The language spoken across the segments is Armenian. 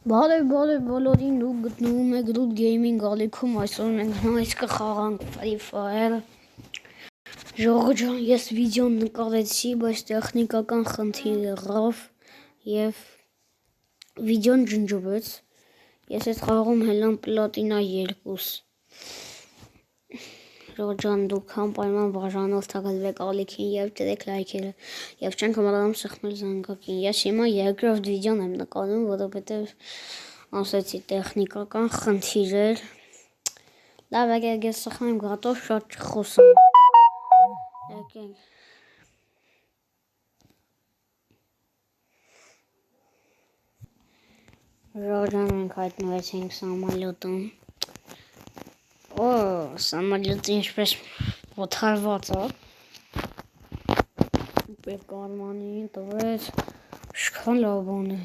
Բոլորին ու գտնվում է Groot Gaming ալիքում, այսօր մենք նույնիսկ կխաղանք Free Fire։ Ժողովուրդ ջան, ես վիդեոն նկարեցի, բայց տեխնիկական խնդիր եղավ եւ վիդեոն ջնջվեց։ Ես այդ խաղում հելան պլատինա 2։ Ժողովուրդ ջան, դուք անպայման բաժանով թագալվեք ալիքին եւ դրեք լայքերը եւ չենք մոռանում սեղմել զանգակին։ Ես հիմա երկրորդ վիդեոն եմ նկարում, որովհետեւ ասեցի տեխնիկական խնդիր էր։ Լավ, եկեք ես սխանեմ գատով, շատ չխոսամ։ Եկեք։ Ժողովուրդ ջան, մենք հայտնվեցինք Սամալյոտում։ Սամալյոտը ինչպես ոթարված է։ Պետք արմանին տվեց, շքան լավ բան է։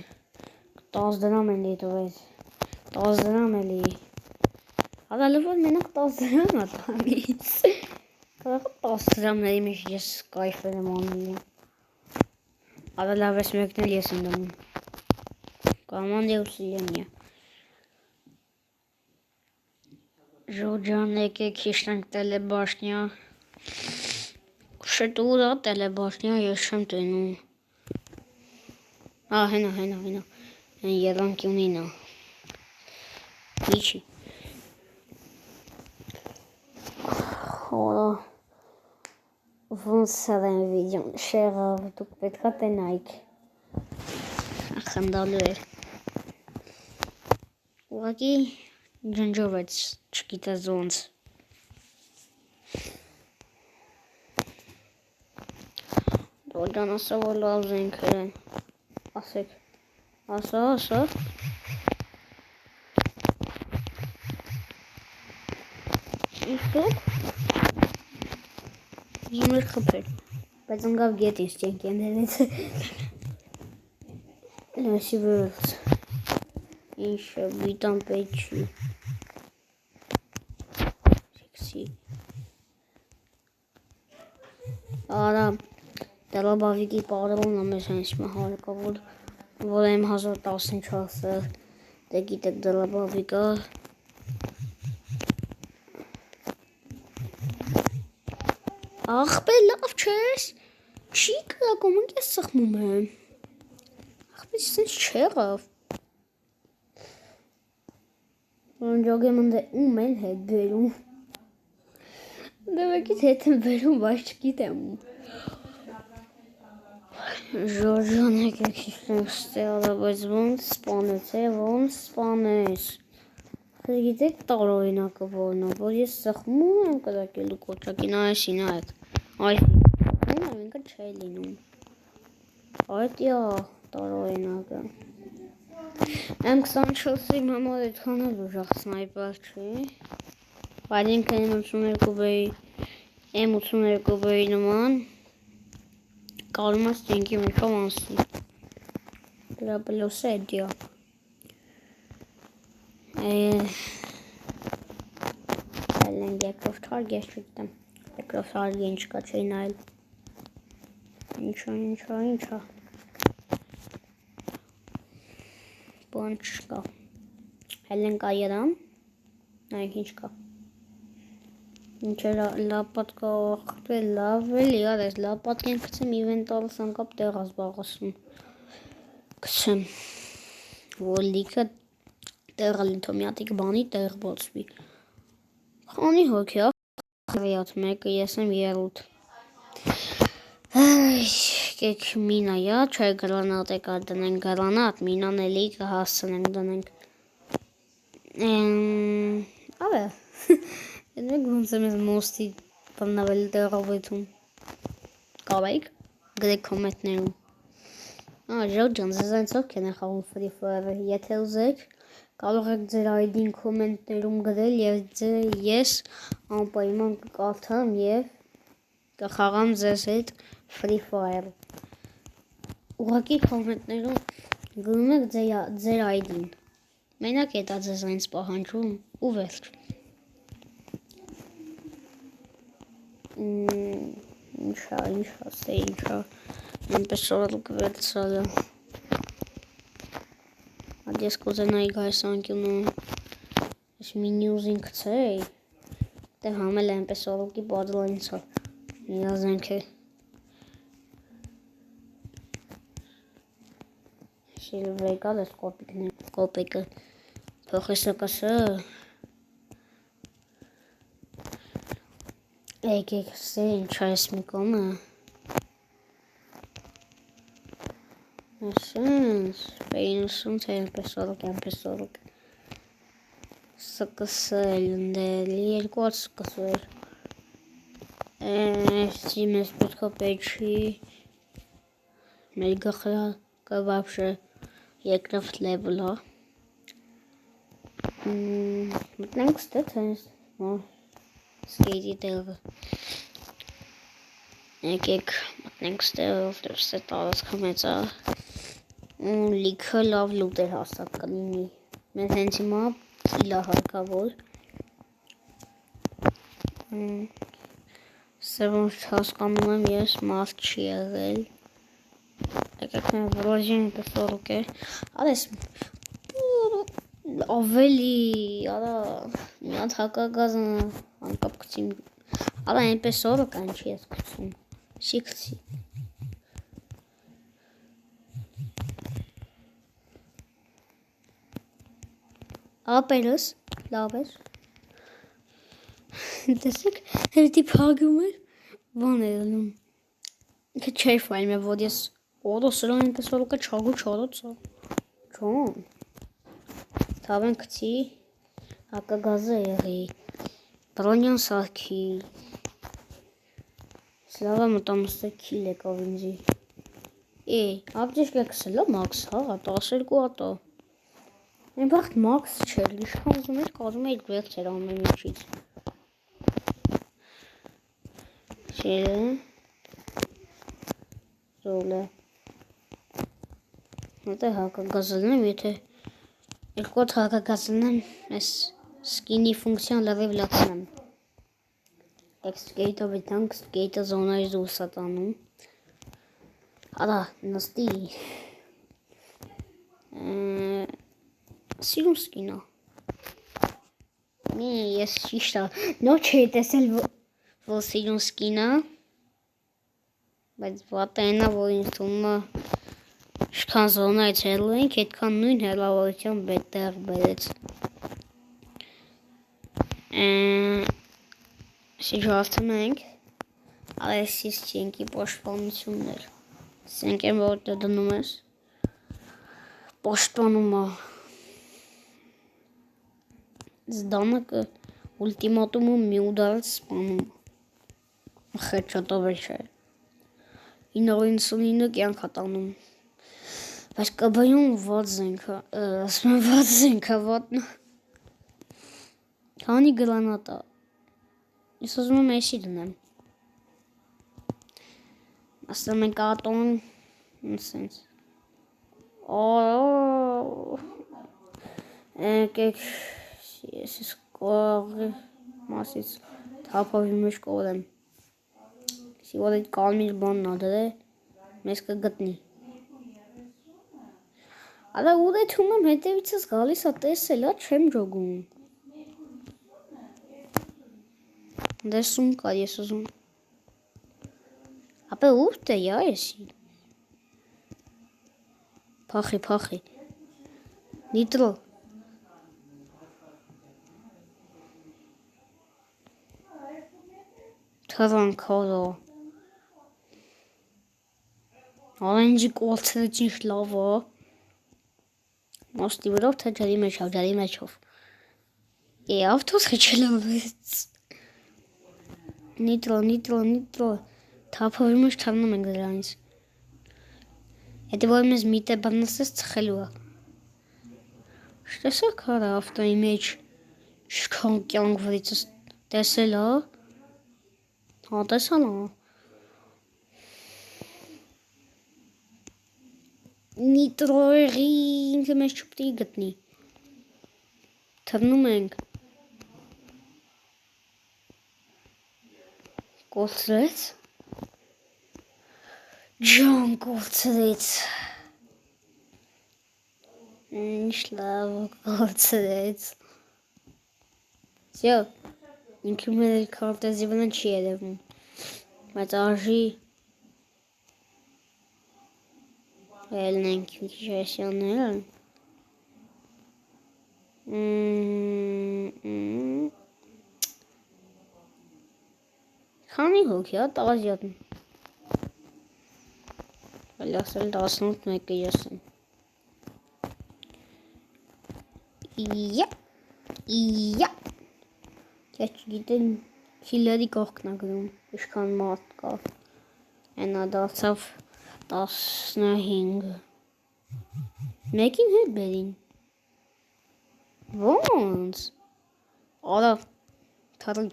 10 դրամ էլի տվեց, 10 դրամ էլի։ Հալալվոր մենակ 10 դրամ է տալիս։ Կարող 10 դրամների մեջ ես կայֆել եմ անում։ Հալալավ ես մեկն էլ ես եմ դնում։ Կամանդ և սիլենիա։ Ժողովուրդ ջան, եկեք հիշենք տելեբաշնյա։ Շետ ուր է տելեբաշնյա, ես չեմ տենում։ Հենա։ Հեն երանկյունին է։ Իչի։ Հորա։ Ոնց սարեն վիդեոն շեղավ, դուք պետք է տենայք։ Խնդալու էր։ Ուղղակի ջնջվեց, չգիտես ոնց։ Ջան, ասա, որ լավ զենքեր են։ Ասեք։ Ասա։ Իսկ Իմ էր խփել, բայց ընկավ գետից չենք եներեց։ Լասի վրց։ Ինչը բիտան պետ չի։ Սեքսի։ Արա, դալաբավիկի պարոն ամես հենց մահարկավոր, որ եմ 1014-ը, դե գիտեք դալաբավիկա։ Աղբե լավ չես, չի կրակում, ընք ես սխմում եմ։ Աղբե սենց չեղավ։ Ոնջոգ եմ ընդ ում են հետ բերում։ Դվեկից հետ եմ բերում, բայց չգիտեմ ում։ Ժորջան եկեք հիշենք ստեղը, բայց ոնց սպանես։ Գիտեք տարօրինակը որն է, որ ես սխմում եմ կրակելու կոճակին, այսին այդ։ Այսին ինքը չէ լինում։ Այդյա տարօրինակը։ M24-ի համար այդքան էլ ուժեղ սնայպեր չի։ Բայց ինքը M82-ի նման կարում ես տենքի մեջով անցնի։ Դրա պլոսը էդյա։ Ելենք երկրորդ հարկ, ես չգիտեմ։ Երկրորդ հարգի ինչ կա չէի նայել։ Ինչա։ Բան չկա։ Ելենք այրան։ Նայենք ինչ կա։ Ինչ է լապատկա աղբե լավ էլի արես, լապատկեն կցեմ իվենտալս անկապ տեղ ազբաղասում։ Կցեմ, որ լիքը տեղը լինթոմյատիկ բանի տեղ բացվի։ Խանի հոգի աղվիատ մեկը, ես եմ երութ։ Կեք մինա յա, չէ գրանատ է կար դնենք գրանատ, մինան էլի կհասցնենք դնենք։ Ավե, Ետմեք ոնց եմ ես մոստի բաննավել տեղավետում։ Կավայք, գրեք կոմենտներում։ Ժողովուրդ ջան, ձեզ այնց ովք են խաղում Free Fire-ը, եթե ուզեք, կարող եք ձեր ID-ն կոմենտներում գրել եւ ես անպայման կկարդամ եւ կխաղամ ձեզ հետ Free Fire։ Ուղղակի կոմենտներում գրում եք ձեր ID-ն։ Մենակ հետա ձեզ այնց պահանջում ու վերջ։ Ինչա, այնպես շորել կվերցալը։ Ես կուզենայի գայս անկյունում ես մինյուզին կցեի դե համել այնպես օրոքի բադլանիցա միազենք է շիլվեկալ ես կոպիկը փոխեսը կսը եկեք սե ինչ այս մի կոմը Sense, penso sempre solo Սկսելնդելի երկու սկսել Ստիմես պետք է պեչի մեր գխրակը вообще երկրորդ լեվելա մտնենք ստետ հենց սկեյտի տեղը եկեք մտնենք ստեղով դրսը տարածքը մեծա լիքը լավ լուտեր հաստատ կլինի մեզ հենց հիմա կիլա հարկավոր սևոնց հասկանում եմ ես մարդ չի եղել եկեք մեր վրոժին կսորուկ է արես ավելի արա միատ հակագազն անկապ կցիմ արա այնպես սորուկ այն չի ես կցում շիքցի ապերս լավ էր տեսեք հետի փագում էր բան էր անում ինքը չէր ֆայլում որ ես օրո սրան այնպես որոկը չագու չարոցա չոն թավեն կցի հակագազը եղի բրոնյան սարքի սլավա մտամստը քիլ եկավ ինձի ապջիշկ եկսելա մաքս հա 12 հատա Այն վաղտ մաքս չէր, իշխան ուզում էր կազում էր գրեղ չեր ամեն ինչից Շերը Զոլը Հատե հակագազելն եմ, եթե երկոտ հակագազելն եմ ես սկինի ֆունկցիան լավև լացնեմ Եկ սկեյտը վետանք, սկեյտը զոնայի զուսատանում Արա, նստի Սիրում սկինա Ես շիշտա նո չի տեսել որ սիրում սկինա բայց վատենա որ ինձ թումա շքան զոնայց հելու ենք հետքան նույն հելավարության բետեղ բերեց շիժարդում ենք արես ես չենքի պոշպանություններ սենք եմ որ դե դնում ես պոշպանումա Զդանակը ուլտիմատումը մի ուդարից սպանում խեչատով է չէ 999 կյանք հատանում բայց կբայում վատ զենքա վատնա Քանի գրանատա Ես ուզում եմ էսի դնեմ Ասում ենք ատոն Սենց Եկեք Ես ես կողի Մասից թապավի մեջ կորեմ Սի որ այդ կալմիր բանն ադր է Մեզ կգտնի Ալա ուր է թում եմ հետևիցս գալիս է տեսել չեմ ջոգում Դեսում կար ես ուզում Ապե ուր է յա եսի Փախի Նիտրո Թվան քորո Արենջի կոլցրեց ինչ լավ է Մոստի վրով թե ջարի մեջով ավտոս խիչելավեց Նիտրո Թափովի մեջ թարնում ենք դրանից Եթե որ մեզ միտե բանասես ծխելու է Շտեսակ հարա ավտոյի մեջ Շքան կյանք վրիցս տեսել է Հա տեսան է Նիտրոյի ինքը մեզ չպտի գտնի Թռնում ենք Կոլցրեց Ջան կոլցրեց Ինչ լավ գործեց։ Всё, ինքը մեր քարտեզի վրա չի երևում։ Բայց արժի ելնենք մի քիչ այսյանները։ Քանի հոգի է 10-յոթ։ Այլ ասել 18 մեկը ես եմ։ Իա։ Ես չգիտեմ քիլերի կողքն է գրում, ինչքան մարդ կա։ Այնա դարձավ 15։ Մեկին հետ բերին։ Ոնց։ Արա թարի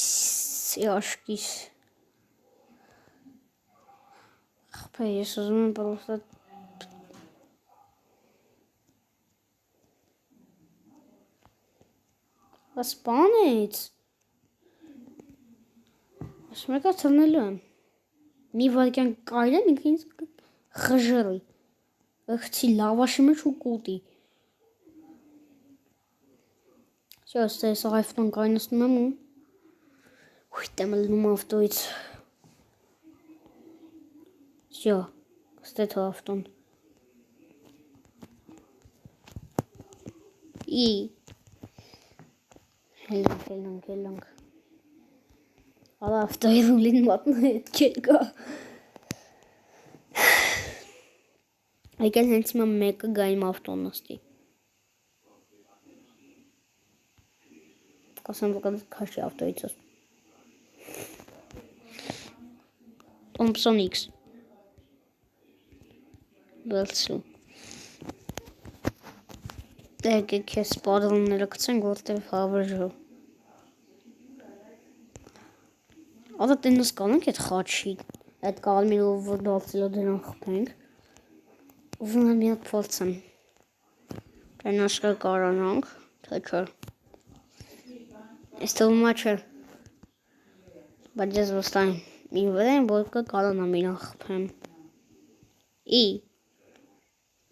Սյաշկիս։ Խփե ես ուզում եմ պրոստը Սպանեց։ Ես մեկը թռնելու եմ։ Մի վարկյան կայրեմ ինքը ինձ խժռի։ Ըխցի լավաշի մեջ ու կուտի։ Всё, ստես այֆտոն կայնացնում եմ ու ուйտ եմ լնում ավտոից։ Всё, ստեթո ավտոն։ Հելանք։ Ալա ավտոյի ռուլին մատնա հետ կերկա։ Եկել հենց հիմա մեկը գա իմ ավտոն նստի։ Կասեմ որ քաշի ավտոյից։ Thompson X։ Բացու։ Դե քեզ սպառելները գցեն որտեվ հավերժո։ Ալա տենս կանենք այդ խաչի, այդ կարմիրով դարձելով դրան խփենք։ Ուզում եմ մի հատ փորձեմ։ Տենասը կարանանք, թե չէ։ Այս թվում է չէ։ Բայց ես վստահ եմ իմ վրա եմ, որ կարանամ իրան խփեմ։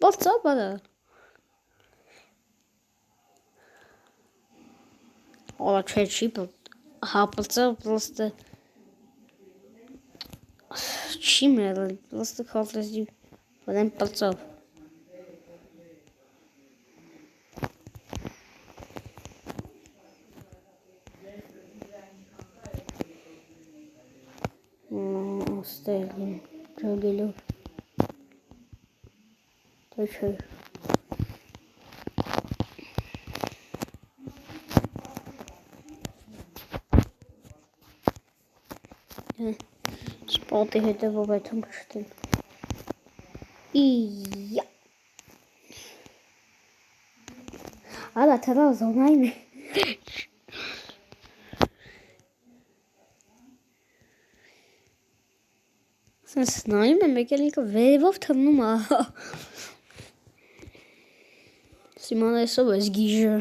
Բացա բարա։ Ալա չի հապլծա պրոստը չի մերել, պրոստը քարտեզի վրան պլծավ։ Ստեղին ջոգելով։ Թե չէ։ Սպատի հետևով այդ հում կշտել։ Իա։ Ալա թրավ զոնային է։ Սենց նայում եմ եկել ինքը վերևով թռնում է։ Սիման այսով ես գիժը։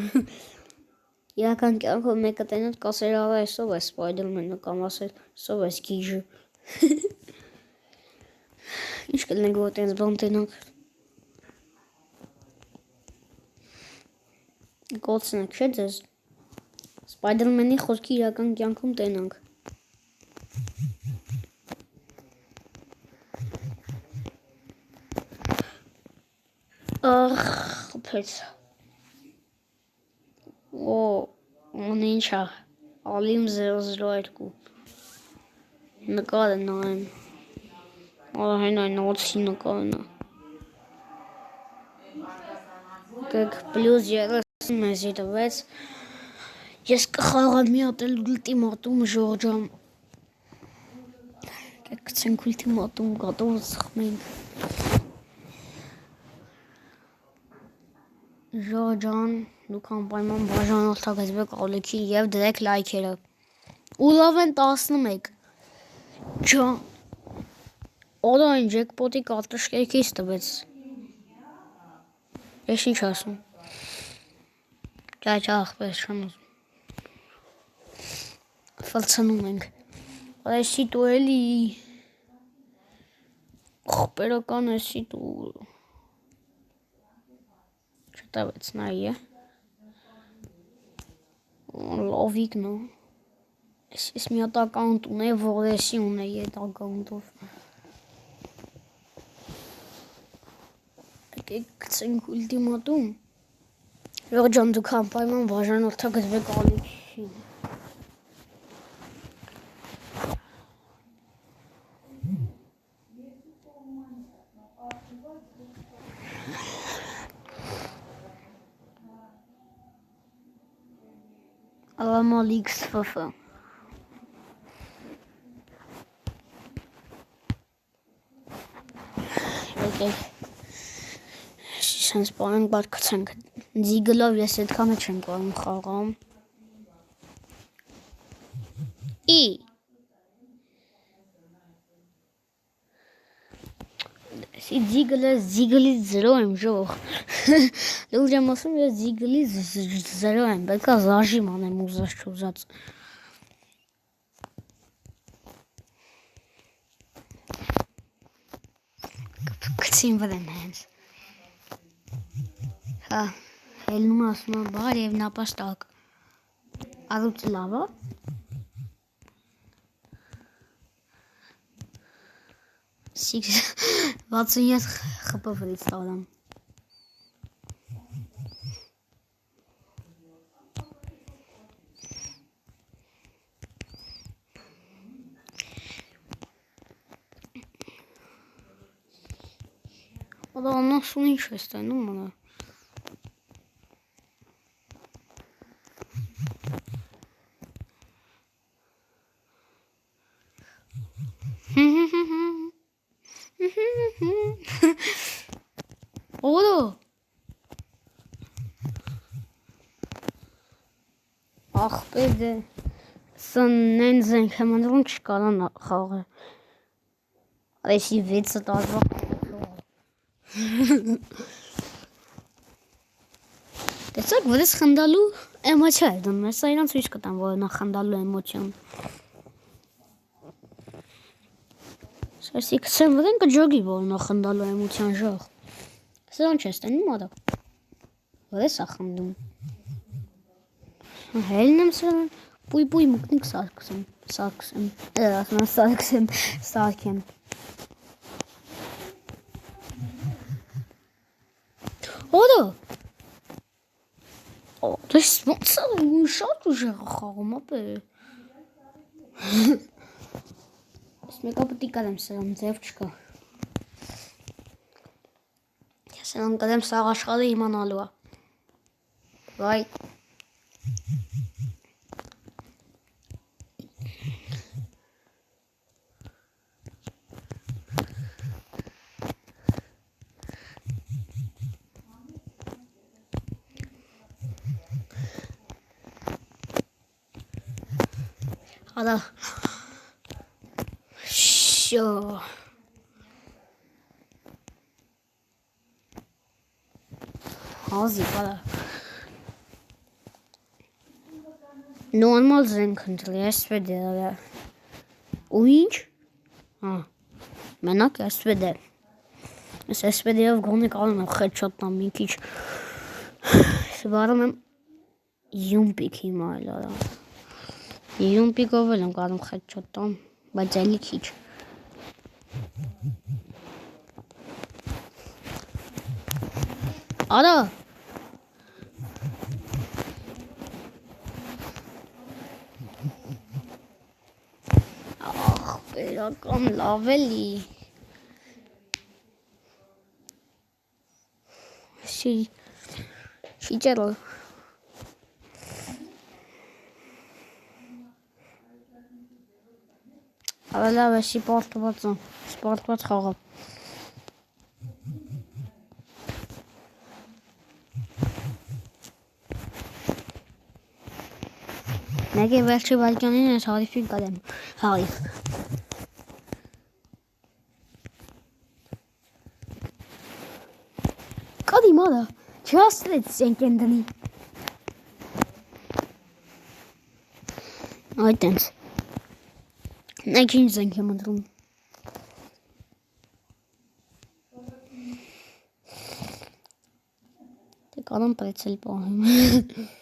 Իրական կյանքով մեկը տենոտ կասեր արա այսով է Սպայդերմենը կամ ասել այսով ես գիժը։ Ինչ կլնենք որ տենց բան տենանք։ Կոցնեք չէ ձեզ։ Սպայդերմենի խոսքի իրական կյանքում տենանք։ Խփեց։ Ինչա, ալիմ 002 նկարը նայեմ, ահեն այն ոցի նկարն է, կեք պլյուս 30 մեզի տվեց, ես կխաղամ մի հատ էլ ուլտիմատում ժողջամ, կեք կցենք ուլտիմատում կատով սխմենք, ժողջան, դուք անպայման բաժանորդակ հզբեք ալիքին և դրեք լայքերը, ու լավ են 11, ջան, օրա այն ջեկպոտի կատրշկերքից տվեց, ես ինչ ասում, ճայ աղպես չեմ ասում, վլցնում ենք, այսի տու էլի, խպերական այսի տու, տվեց նայ է։ Լովիկն է։ Ես մի հատ ակաունտ ունեի, որ էսի ունեի այդ ակաունտով։ Եկեք գցենք ուլտիմատում։ Ջան դուք անպայման բաժանորդը գծվեք Ալեքսին։ Ալամալ XFF։ Եկեք Sense buying but կցենք ձիգլով ես այդքան չեմ կարող խաղամ Սի ձիգլից 0 եմ ժող լուր եմ ասում ես ձիգլից 0 եմ բեկա զաժիմ անեմ ուզած չուզած կցին վրեն հենց Հա, հելնում ասում եմ բար և նապաստակ Արուց լավ է Սիքս 67 խպվրից տալամ Ադա անասուն ինչ ես տենում մնա Որդո Աղպետ է Սա նենց ենք հմնդրում չկարան խաղը Արեսի 6 տարվա Տեսակ վրես խնդալու էմոցիա է դնում Ես այրան ցույց կտամ որ նա խնդալու էմոցիան Սարսի կցեմ վրեն կջոգի որ նա խնդալու էմոցիան ժող Սրան չես տենում ադա Վրես ա խնդում Հելն եմ սրան Պույ մուկնիկ սարքեմ Որդո Դες ոնց է շատ ուժեղ խաղում ապե Ես մեկա պտի կադեմ սրան ձև չկա Ես սրան կադեմ սաղ աշխարհը իմանալու է Վայ Ադա Շո Հազի ադա Նորմալ զենք ընտրի SVD Ու ինչ Մենակ SVD Ես SVD-ով գոնի կարում եմ խեդշոտնամ մի քիչ Սվարում եմ Յումպիկ հիմա էլ արա Յումպիկով էլ եմ կարում խեդշոտնամ Բայց էլի քիչ Արա Ախ վերական լավ էլի Շիճերո Լավ է սպորտված խաղը Մեկ է վերջի վարկյանին ես հարիֆին կադեմ Հարիֆ Կադի մադա չհաստրեց սենք են դնի Այդ ենց Նայք ինչ զենք եմ ընտրում Կանամ պրեցել պահում։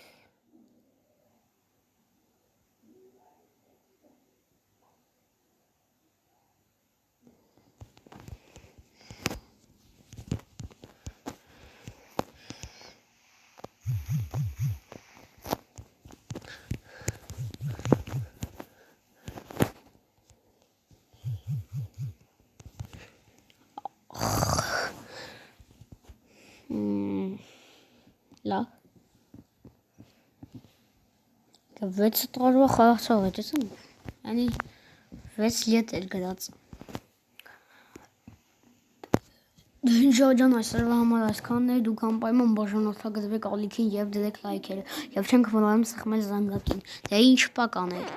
Լավ։ 6 տարվա խաղացող է, տեսնում։ Անի 6 լետ էր գրած։ Ջան, այսօրվա համար այսքանն է, դուք անպայման բաժանորդագրվեք ալիքին եւ դրեք լայքերը, եւ չենք մոռանում սեղմել զանգակին։ Դե ինչ պա կանել։